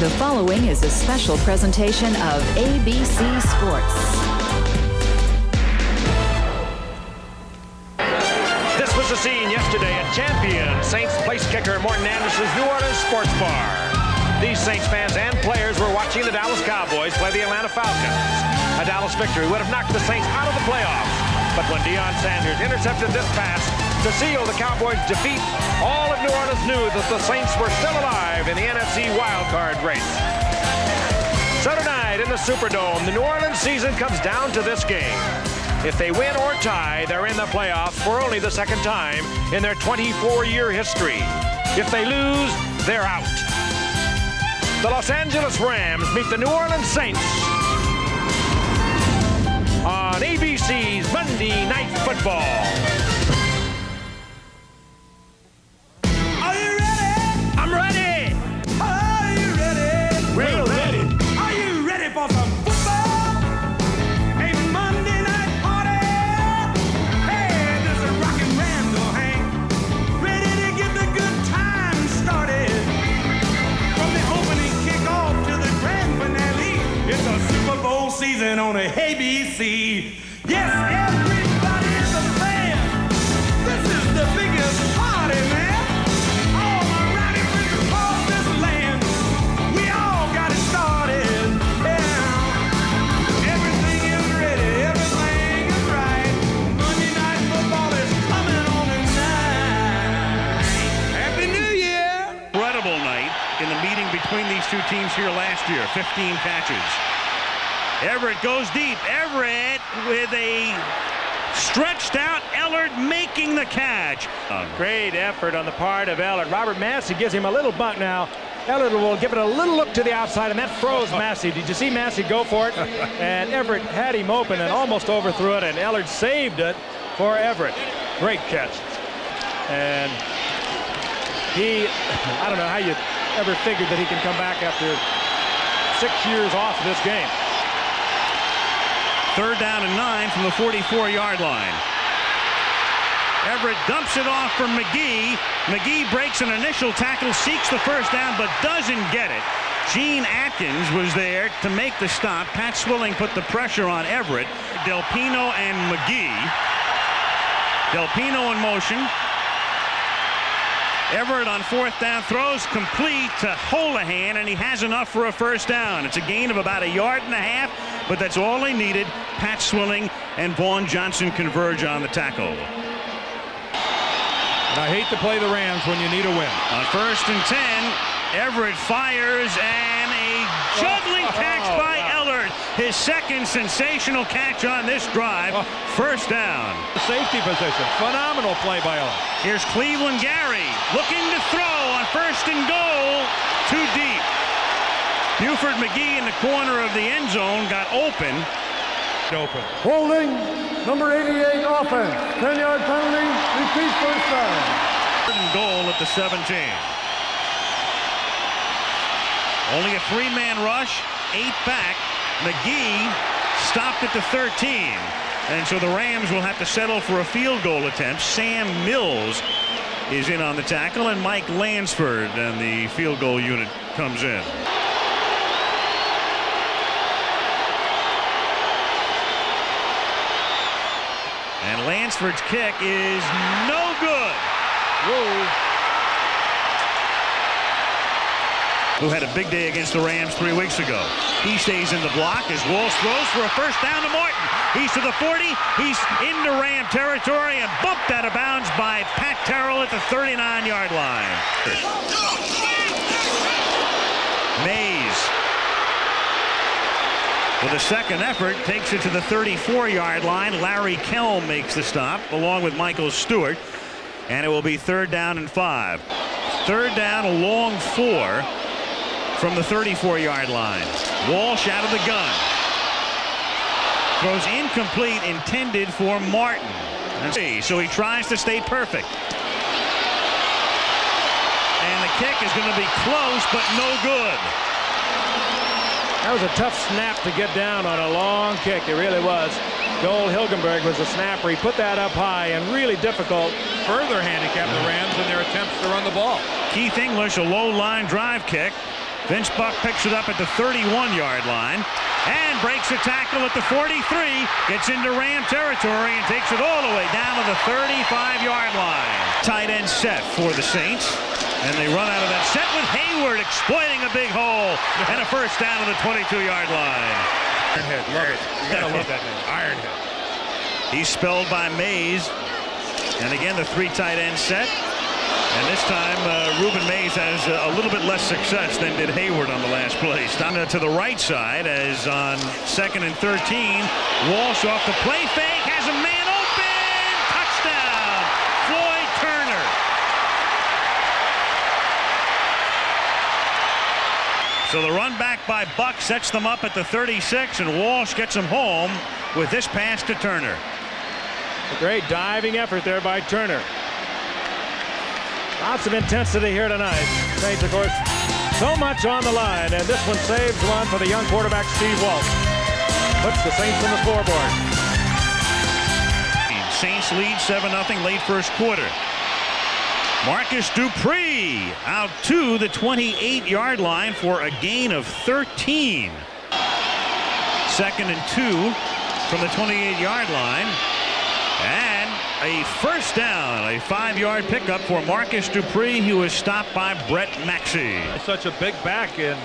The following is a special presentation of ABC Sports. This was the scene yesterday at champion Saints place kicker Morton Anderson's New Orleans Sports Bar. These Saints fans and players were watching the Dallas Cowboys play the Atlanta Falcons. A Dallas victory would have knocked the Saints out of the playoffs. But when Deion Sanders intercepted this pass to seal the Cowboys' defeat, all of New Orleans knew that the Saints were still alive in the NFC wildcard race. So tonight in the Superdome, the New Orleans season comes down to this game. If they win or tie, they're in the playoffs for only the second time in their 24-year history. If they lose, they're out. The Los Angeles Rams meet the New Orleans Saints on ABC's Monday Night Football. Are you ready? I'm ready. Are you ready? We're ready. Are you ready for some football? A Monday night party. Hey, there's a rockin' Randall Hank, ready to get the good time started. From the opening kickoff to the grand finale, it's a Super Bowl season on a ABC. Yes, everybody's a fan. This is the biggest party, man. All my rowdy friends across this land, we all got it started. Yeah. Everything is ready, everything is right. Monday Night Football is coming on tonight. Happy New Year! Incredible night in the meeting between these two teams here last year. 15 catches. Everett goes deep. Everett with a stretched out Ellard making the catch. Great effort on the part of Ellard. Robert Massey gives him a little bump now. Ellard will give it a little look to the outside, and that froze Massey. Did you see Massey go for it? And Everett had him open and almost overthrew it, and Ellard saved it for Everett. Great catch. And I don't know how you ever figured that he can come back after 6 years off of this game. Third down and 9 from the 44-yard line. Everett dumps it off for McGee. McGee breaks an initial tackle, seeks the first down, but doesn't get it. Gene Atkins was there to make the stop. Pat Swilling put the pressure on Everett. Del Pino and McGee. Del Pino in motion. Everett on fourth down throws complete to Holohan, and he has enough for a first down. It's a gain of about 1.5 yards, but that's all they needed. Pat Swilling and Vaughn Johnson converge on the tackle. And I hate to play the Rams when you need a win. On first and 10, Everett fires, and a juggling catch by Ellard. His second sensational catch on this drive. First down. Safety position. Phenomenal play by Ellard. Here's Cleveland Gary looking to throw on first and goal. Too deep. Buford McGee in the corner of the end zone got open. Holding, number 88 offense. 10-yard penalty, repeat first down. Third and goal at the 17. Only a 3-man rush, 8 back. McGee stopped at the 13. And so the Rams will have to settle for a field goal attempt. Sam Mills is in on the tackle, and Mike Lansford and the field goal unit comes in. And Lansford's kick is no good. Whoa. Who had a big day against the Rams 3 weeks ago. He stays in the block as Walsh throws for a first down to Morton. He's to the 40. He's into Ram territory and bumped out of bounds by Pat Terrell at the 39-yard line. Mays, with a second effort, takes it to the 34-yard line. Larry Kelm makes the stop along with Michael Stewart. And it will be 3rd down and 5. Third down, a long 4 from the 34-yard line. Walsh out of the gun. Throws incomplete, intended for Martin. So he tries to stay perfect. And the kick is going to be close, but no good. That was a tough snap to get down on a long kick. It really was. Joel Hilgenberg was the snapper. He put that up high and really difficult. Further handicap the Rams in their attempts to run the ball. Keith English, a low line drive kick. Vince Buck picks it up at the 31-yard line and breaks a tackle at the 43, gets into Ram territory and takes it all the way down to the 35-yard line. Tight end set for the Saints, and they run out of that set with Hayward exploiting a big hole and a first down to the 22-yard line. Ironhead, love it. You gotta love that name, Ironhead. He's spelled by Mays, and again the 3 tight end set. And this time, Ruben Mays has a little bit less success than did Hayward on the last play. Down to the right side, as on 2nd and 13, Walsh off the play fake, has a man open! Touchdown! Floyd Turner. So the run back by Buck sets them up at the 36, and Walsh gets them home with this pass to Turner. A great diving effort there by Turner. Lots of intensity here tonight. Saints, of course, so much on the line, and this one saves one for the young quarterback Steve Walsh. Puts the Saints on the scoreboard. Saints lead 7-0 late first quarter. Marcus Dupree out to the 28-yard line for a gain of 13. 2nd and 2 from the 28-yard line. And a first down, a 5-yard pickup for Marcus Dupree, who was stopped by Brett Maxey. Such a big back in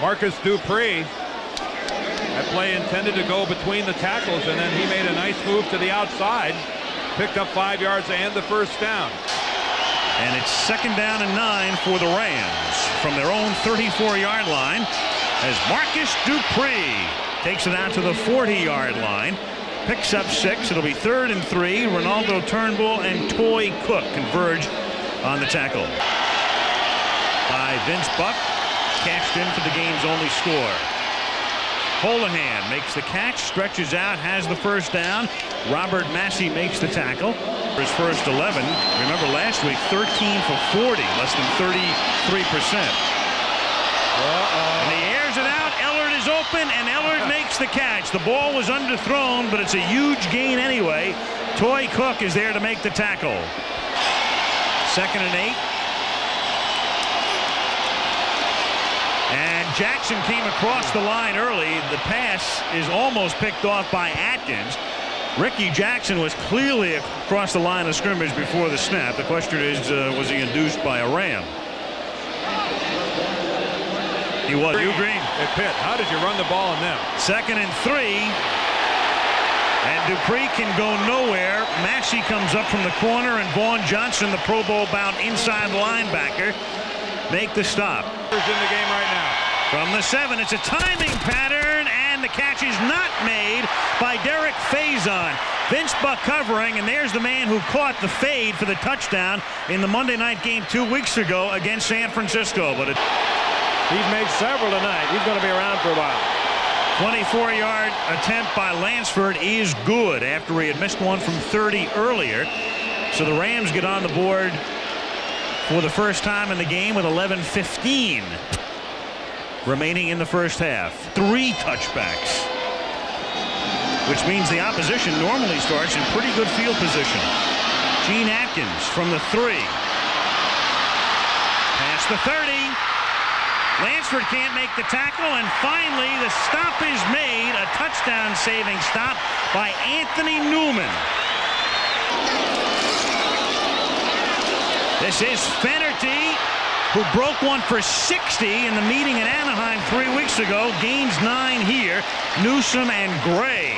Marcus Dupree. That play intended to go between the tackles, and then he made a nice move to the outside, picked up 5 yards and the first down. And it's 2nd down and 9 for the Rams from their own 34-yard line, as Marcus Dupree takes it out to the 40-yard line. Picks up 6. It'll be 3rd and 3. Ronaldo Turnbull and Toy Cook converge on the tackle. By Vince Buck, cashed in for the game's only score. Holohan makes the catch, stretches out, has the first down. Robert Massey makes the tackle for his first 11. Remember last week, 13 for 40, less than 33%. And he airs it out. Ellard is open, and Ellard makes the catch. The ball was underthrown, but it's a huge gain anyway. Toy Cook is there to make the tackle. 2nd and 8. And Jackson came across the line early. The pass is almost picked off by Atkins. Ricky Jackson was clearly across the line of scrimmage before the snap. The question is, was he induced by a Ram? He was. Hugh Green. At Pitt, how did you run the ball on them? 2nd and 3. And Dupree can go nowhere. Massey comes up from the corner, and Vaughn Johnson, the Pro Bowl bound inside linebacker, make the stop. In the game right now. From the 7, it's a timing pattern, and the catch is not made by Derek Faison. Vince Buck covering, and there's the man who caught the fade for the touchdown in the Monday night game 2 weeks ago against San Francisco. But he's made several tonight. He's going to be around for a while. 24-yard attempt by Lansford is good after he had missed one from 30 earlier. So the Rams get on the board for the first time in the game with 11:15 remaining in the first half. 3 touchbacks, which means the opposition normally starts in pretty good field position. Gene Atkins from the 3. Past the 30. Lansford can't make the tackle, and finally the stop is made. A touchdown-saving stop by Anthony Newman. This is Fenerty, who broke one for 60 in the meeting in Anaheim 3 weeks ago. Gains 9 here. Newsom and Gray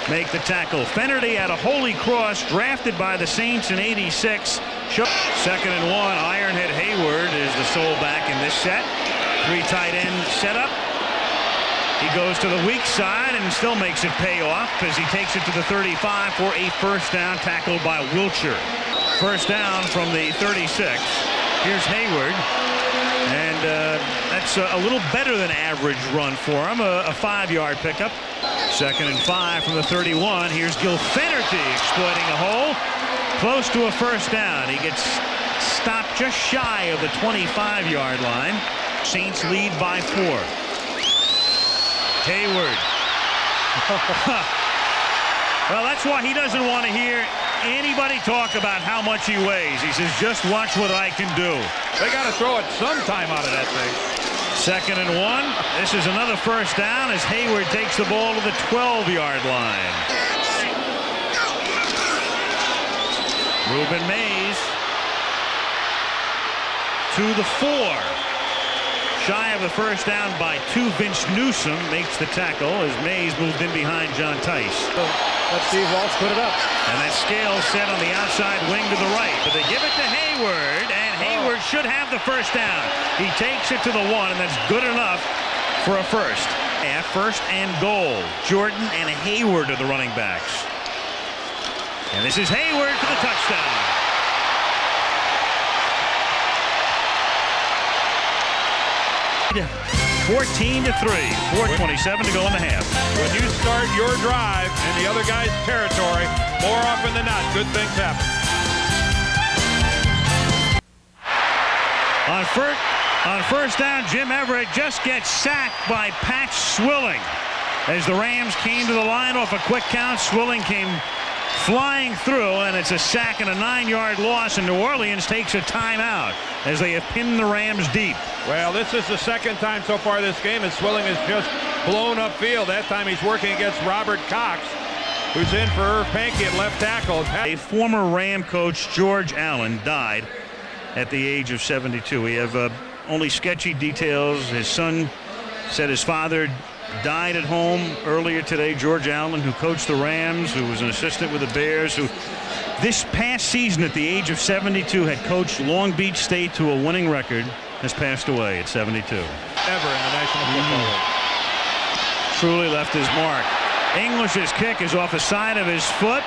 make the tackle. Fenerty out of Holy Cross, drafted by the Saints in '86. 2nd and 1. Ironhead Hayward is the sole back in this set. 3 tight end setup. He goes to the weak side and still makes it pay off as he takes it to the 35 for a first down, tackled by Wiltshire. First down from the 36. Here's Hayward, and that's a little better than average run for him. A 5-yard pickup. 2nd and 5 from the 31. Here's Gil Fenerty exploiting a hole. Close to a first down. He gets stopped just shy of the 25-yard line. Saints lead by 4. Hayward. Well, that's why he doesn't want to hear anybody talk about how much he weighs. He says, just watch what I can do. They got to throw it sometime out of that thing. 2nd and 1. This is another first down as Hayward takes the ball to the 12-yard line. Ruben Mays to the 4. Shy of the first down by 2. Vince Newsom makes the tackle as Mays moved in behind John Tice. Let Steve Walsh put it up. And that scale set on the outside wing to the right. But they give it to Hayward, and Hayward should have the first down. He takes it to the 1, and that's good enough for a first. First and goal. Jordan and Hayward are the running backs. And this is Hayward for the touchdown. Yeah. 14-3. 4:27 to go in the half. When you start your drive in the other guy's territory, more often than not, good things happen. On first down, Jim Everett just gets sacked by Pat Swilling. As the Rams came to the line off a quick count, Swilling came flying through, and it's a sack and a 9-yard loss, and New Orleans takes a timeout as they have pinned the Rams deep. Well, this is the second time so far this game as Swilling has just blown upfield. That time he's working against Robert Cox, who's in for Irv Pankey at left tackle. A former Ram coach, George Allen, died at the age of 72. We have only sketchy details. His son said his father died at home earlier today. George Allen, who coached the Rams, who was an assistant with the Bears, who this past season at the age of 72 had coached Long Beach State to a winning record, has passed away at 72. Ever in the National Football League. Truly left his mark. English's kick is off the side of his foot.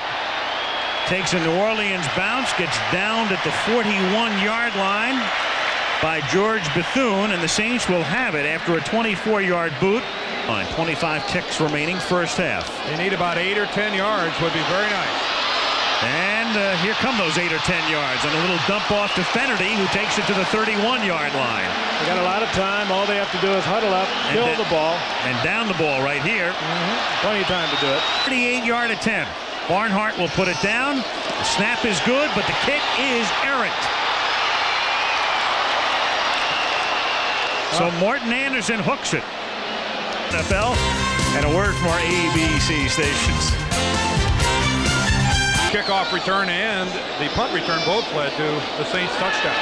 Takes a New Orleans bounce, gets downed at the 41-yard line by George Bethune, and the Saints will have it after a 24-yard boot. 25 ticks remaining first half. They need about 8 or 10 yards, would be very nice. And here come those 8 or 10 yards on a little dump off to Fennerty, who takes it to the 31-yard line. They got a lot of time. All they have to do is huddle up, kill the ball, and down the ball right here. Plenty of time to do it. 38-yard attempt. Barnhart will put it down. The snap is good, but the kick is errant. So Morton Anderson hooks it. NFL, and a word from our ABC stations. Kickoff return and the punt return both led to the Saints touchdown.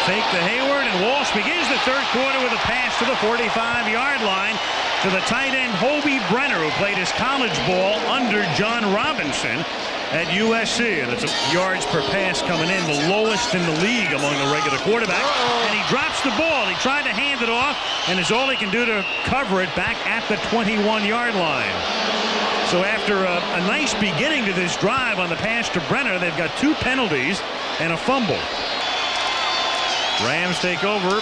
Fake to Hayward, and Walsh begins the third quarter with a pass to the 45-yard line to the tight end Hobie Brenner, who played his college ball under John Robinson at USC, and it's yards per pass coming in, the lowest in the league among the regular quarterbacks. And he drops the ball. He tried to hand it off, and it's all he can do to cover it back at the 21-yard line. So after a nice beginning to this drive on the pass to Brenner, they've got 2 penalties and a fumble. Rams take over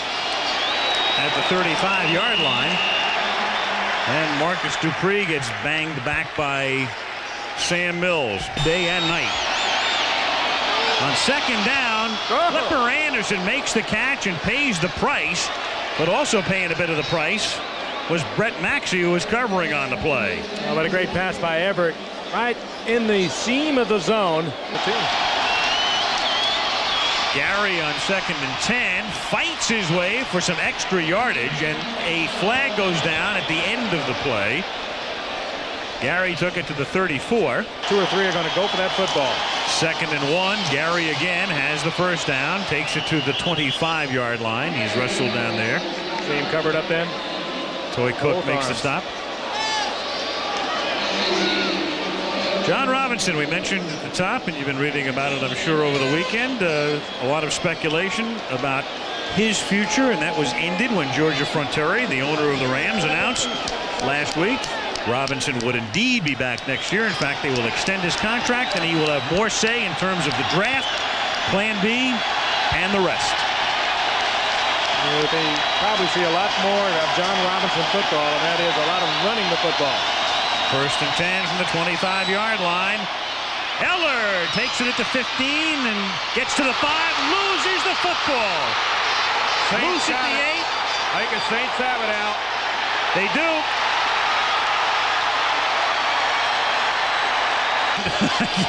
at the 35-yard line, and Marcus Dupree gets banged back by Sam Mills day and night. On second down, Clipper Anderson makes the catch and pays the price, but also paying a bit of the price was Brett Maxey, who was covering on the play. Oh, but a great pass by Everett right in the seam of the zone. Gary on 2nd and 10 fights his way for some extra yardage, and a flag goes down at the end of the play. Gary took it to the 34. 2 or 3 are going to go for that football. 2nd and 1. Gary again has the first down, takes it to the 25-yard line. He's wrestled down there. See him covered up then. Toy Cook makes the stop. John Robinson, we mentioned at the top, and you've been reading about it, I'm sure, over the weekend. A lot of speculation about his future, and that was ended when Georgia Fronteri, the owner of the Rams, announced last week Robinson would indeed be back next year. In fact, they will extend his contract, and he will have more say in terms of the draft, Plan B, and the rest. They probably see a lot more of John Robinson football, and that is a lot of running the football. 1st and 10 from the 25-yard line. Eller takes it at the 15 and gets to the 5, loses the football. Loose at the 8. I think the Saints have it out. They do.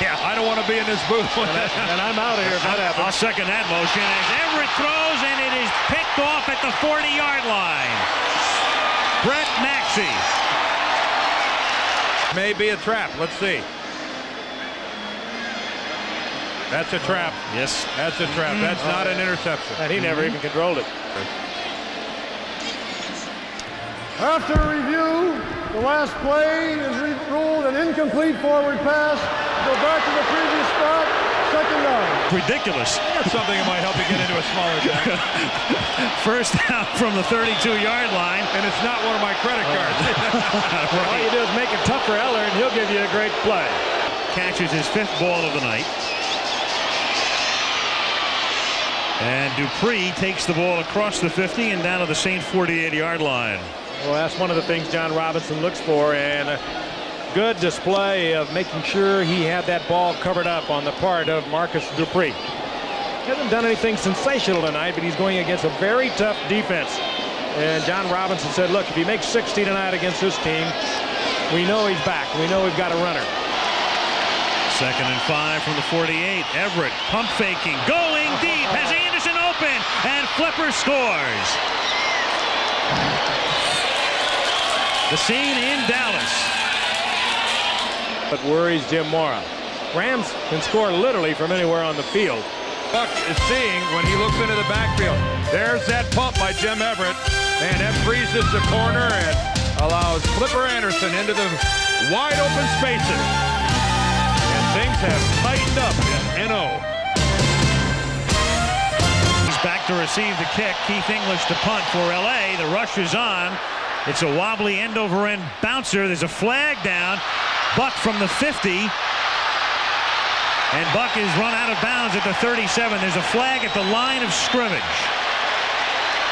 Yeah, I don't want to be in this booth. And I'm out of here if that happens. I'll second that motion as Everett throws, and it is picked off at the 40-yard line. Brett Maxey. May be a trap. Let's see. That's a trap. Yes. That's a trap. That's not an interception. And he never even controlled it. After review, the last play is ruled an incomplete forward pass. Go back to the previous spot, second down. Ridiculous. That's something that might help you get into a smaller jacket. First down from the 32-yard line. And it's not one of my credit cards. All you do is make it tough for Eller, and he'll give you a great play. Catches his 5th ball of the night. And Dupree takes the ball across the 50 and down to the Saint 48-yard line. Well, that's one of the things John Robinson looks for, and a good display of making sure he had that ball covered up on the part of Marcus Dupree. Hasn't done anything sensational tonight, but he's going against a very tough defense. And John Robinson said, look, if he makes 60 tonight against this team, we know he's back. We know we've got a runner. 2nd and 5 from the 48. Everett pump faking, going deep, has Anderson open, and Flipper scores. The scene in Dallas. But worries Jim Mora. Rams can score literally from anywhere on the field. Buck is seeing when he looks into the backfield. There's that pump by Jim Everett, and that freezes the corner and allows Flipper Anderson into the wide open spaces. And things have tightened up in NO. He's back to receive the kick. Keith English to punt for LA. The rush is on. It's a wobbly end-over-end bouncer. There's a flag down. Buck from the 50. And Buck is run out of bounds at the 37. There's a flag at the line of scrimmage.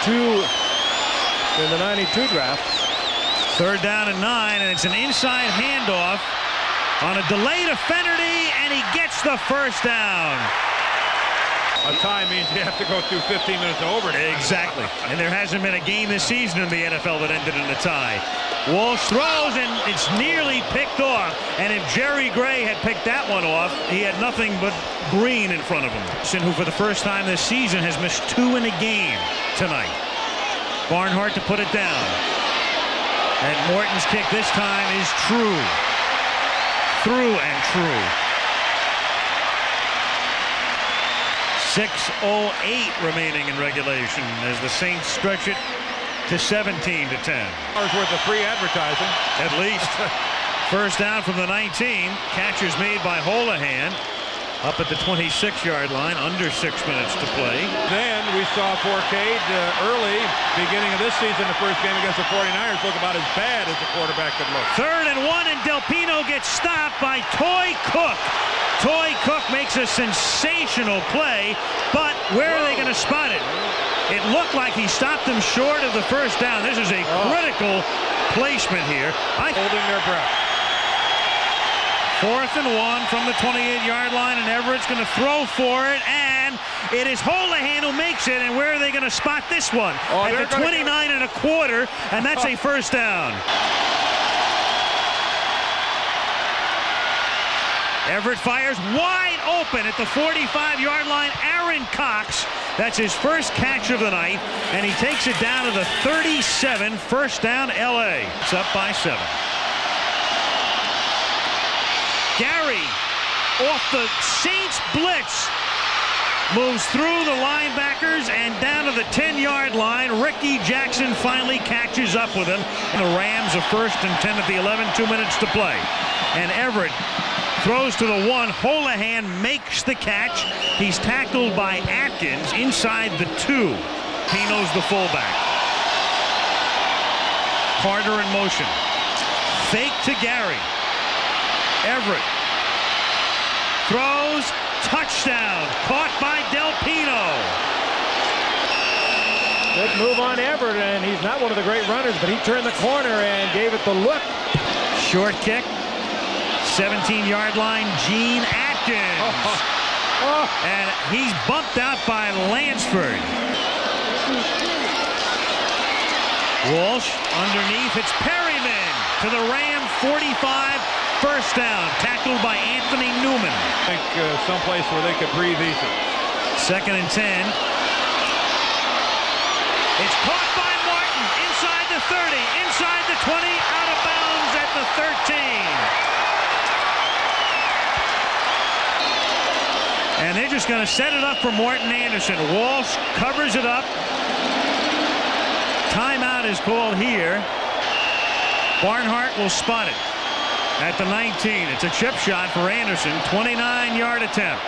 2 in the 92 draft. 3rd down and 9, and it's an inside handoff on a delay to Fennerty, and he gets the first down. A tie means you have to go through 15 minutes of overtime. Exactly. And there hasn't been a game this season in the NFL that ended in a tie. Walsh throws, and it's nearly picked off. And if Jerry Gray had picked that one off, he had nothing but green in front of him. Who for the first time this season has missed 2 in a game tonight. Barnhart to put it down. And Morton's kick this time is true. Through and true. 6:08 remaining in regulation as the Saints stretch it to 17-10. Hours worth of free advertising. At least. First down from the 19. Catcher's made by Holohan. Up at the 26-yard line, under 6 minutes to play. Then we saw Fourcade early, beginning of this season, the first game against the 49ers, look about as bad as the quarterback could look. 3rd and 1, and Del Pino gets stopped by Toy Cook. Toy Cook makes a sensational play, but where are they going to spot it? It looked like he stopped him short of the first down. This is a critical placement here. Holding their breath. 4th and 1 from the 28-yard line, and Everett's going to throw for it, and it is Holohan who makes it. And where are they going to spot this one? At the 29 and a quarter, and that's a first down. Everett fires wide open at the 45-yard line. Aaron Cox, that's his first catch of the night, and he takes it down to the 37. First down, LA. It's up by 7. Gary off the Saints blitz moves through the linebackers and down to the 10-yard line. Ricky Jackson finally catches up with him. And the Rams are 1st and 10 at the 11, 2 minutes to play. And Everett throws to the 1. Holohan makes the catch. He's tackled by Atkins inside the 2. Pino's the fullback. Carter in motion. Fake to Gary. Everett throws, touchdown, caught by Del Pino. Good move on Everett, and he's not one of the great runners, but he turned the corner and gave it the look. Short kick, 17-yard line, Gene Atkins. And he's bumped out by Lansford. Walsh underneath, it's Perryman to the Ram 45. First down, tackled by Anthony Newman. I think someplace where they could breathe easy. 2nd and 10. It's caught by Martin inside the 30, inside the 20, out of bounds at the 13. And they're just going to set it up for Morton Anderson. Walsh covers it up. Timeout is called here. Barnhart will spot it at the 19. It's a chip shot for Anderson. 29-yard attempt.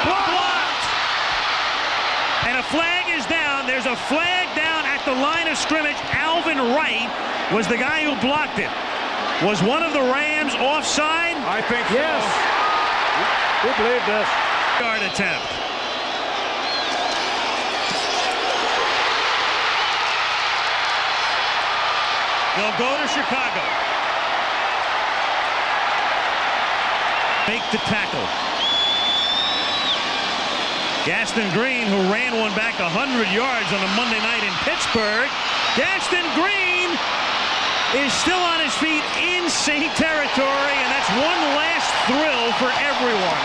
Blocked! And a flag is down. There's a flag down at the line of scrimmage. Alvin Wright was the guy who blocked it. Was one of the Rams offside? I think so. Yes. We believe this. Yard attempt. They'll go to Chicago. Make the tackle. Gaston Green, who ran one back 100 yards on a Monday night in Pittsburgh. Gaston Green is still on his feet in Saint territory, and that's one last thrill for everyone.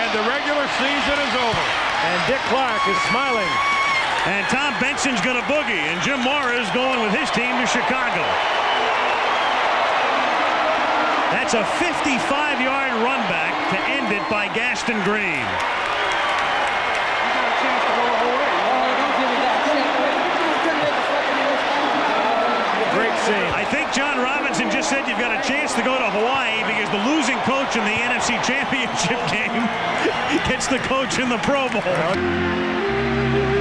And the regular season is over. And Dick Clark is smiling. And Tom Benson's going to boogie, and Jim Mora is going with his team to Chicago. That's a 55-yard run back to end it by Gaston Green. Great scene. I think John Robinson just said you've got a chance to go to Hawaii because the losing coach in the NFC Championship game gets the coach in the Pro Bowl.